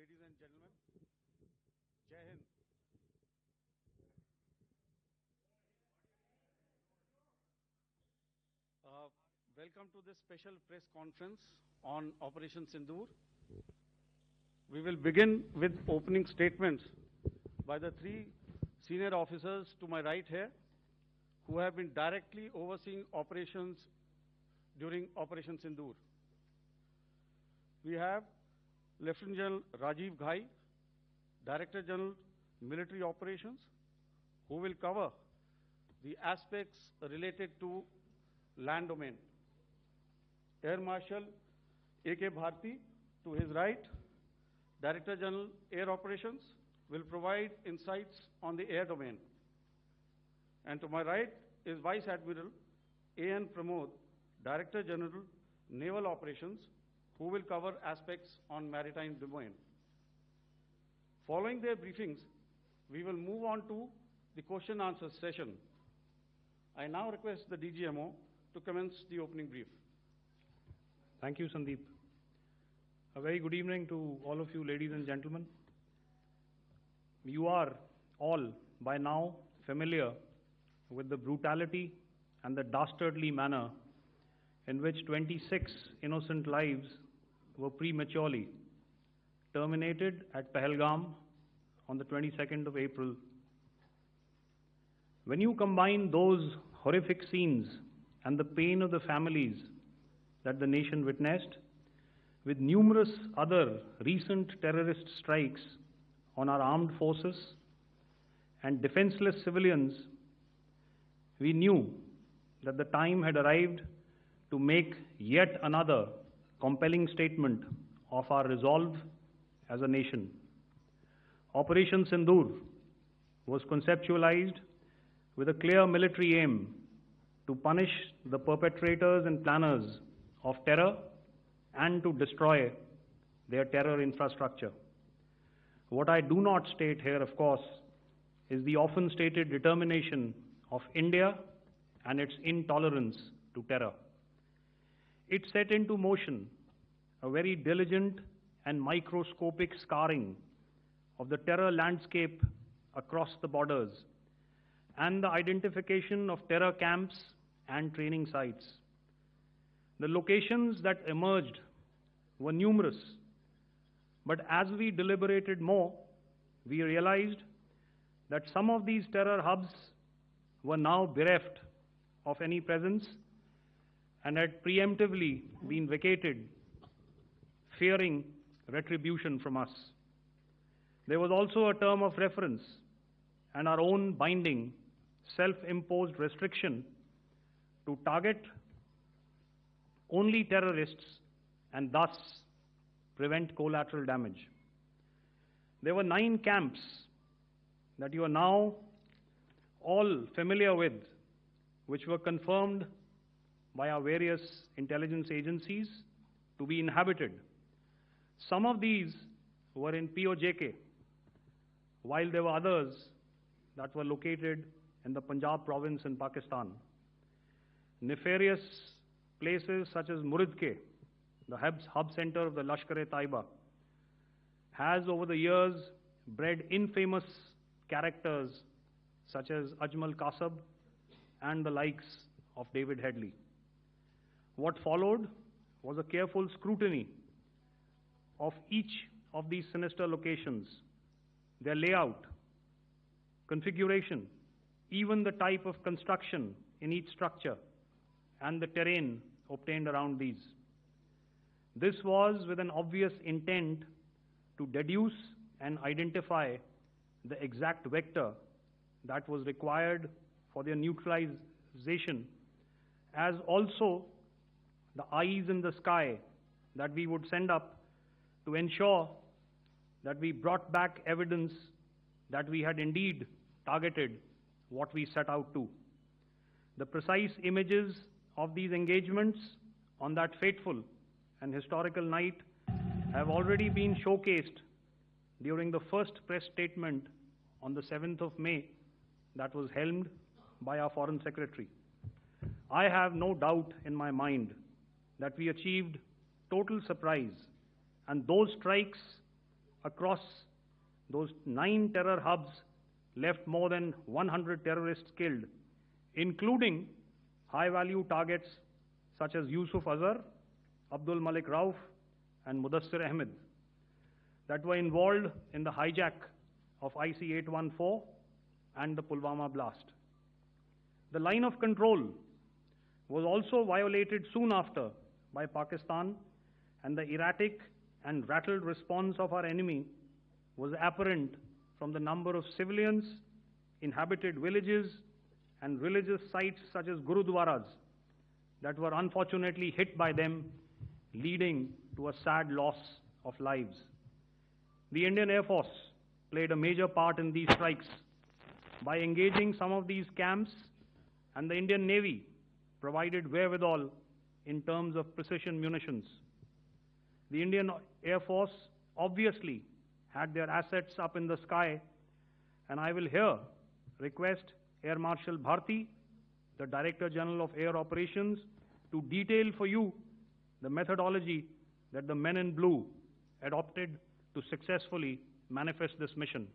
ladies and gentlemen, Jai Hind. Welcome to this special press conference on Operation Sindoor. We will begin with opening statements by the three senior officers to my right here, who have been directly overseeing operations during Operation Sindoor. We have Lieutenant General Rajiv Ghai, Director General Military Operations, who will cover the aspects related to land domain. Air Marshal A.K. Bharti, to his right, Director General Air Operations, will provide insights on the air domain. And to my right is Vice Admiral A.N. Pramod, Director General Naval Operations, who will cover aspects on maritime domain. Following their briefings, we will move on to the question answer session. I now request the DGMO to commence the opening brief. Thank you, Sandeep. A very good evening to all of you, ladies and gentlemen. You are all by now familiar with the brutality and the dastardly manner in which 26 innocent lives were prematurely terminated at Pahalgam on the 22nd of April. When you combine those horrific scenes and the pain of the families that the nation witnessed with numerous other recent terrorist strikes on our armed forces and defenseless civilians, we knew that the time had arrived to make yet another compelling statement of our resolve as a nation. Operation Sindoor was conceptualized with a clear military aim to punish the perpetrators and planners of terror and to destroy their terror infrastructure. What I do not state here, of course, is the often stated determination of India and its intolerance to terror. It set into motion a very diligent and microscopic scarring of the terror landscape across the borders and the identification of terror camps and training sites. The locations that emerged were numerous, but as we deliberated more, we realized that some of these terror hubs were now bereft of any presence and had preemptively been vacated, fearing retribution from us. There was also a term of reference and our own binding, self-imposed restriction to target only terrorists and thus prevent collateral damage. There were 9 camps that you are now all familiar with, which were confirmed by our various intelligence agencies to be inhabited. Some of these were in POJK, while there were others that were located in the Punjab province in Pakistan. Nefarious places such as Muridke, the hub center of the Lashkar-e-Taiba, has over the years bred infamous characters such as Ajmal Kasab and the likes of David Headley. What followed was a careful scrutiny of each of these sinister locations, their layout, configuration, even the type of construction in each structure, and the terrain obtained around these. This was with an obvious intent to deduce and identify the exact vector that was required for their neutralization, as also the eyes in the sky that we would send up to ensure that we brought back evidence that we had indeed targeted what we set out to. The precise images of these engagements on that fateful and historical night have already been showcased during the first press statement on the 7th of May that was helmed by our Foreign Secretary. I have no doubt in my mind that we achieved total surprise, and those strikes across those 9 terror hubs left more than 100 terrorists killed, including high-value targets such as Yusuf Azhar, Abdul Malik Rauf, and Mudassir Ahmed that were involved in the hijack of IC-814 and the Pulwama blast. The line of control was also violated soon after by Pakistan, and the erratic and rattled response of our enemy was apparent from the number of civilians, inhabited villages, and religious sites such as Gurudwaras that were unfortunately hit by them, leading to a sad loss of lives. The Indian Air Force played a major part in these strikes by engaging some of these camps, and the Indian Navy provided wherewithal in terms of precision munitions. The Indian Air Force obviously had their assets up in the sky, and I will here request Air Marshal Bharti, the Director General of Air Operations, to detail for you the methodology that the men in blue adopted to successfully manifest this mission.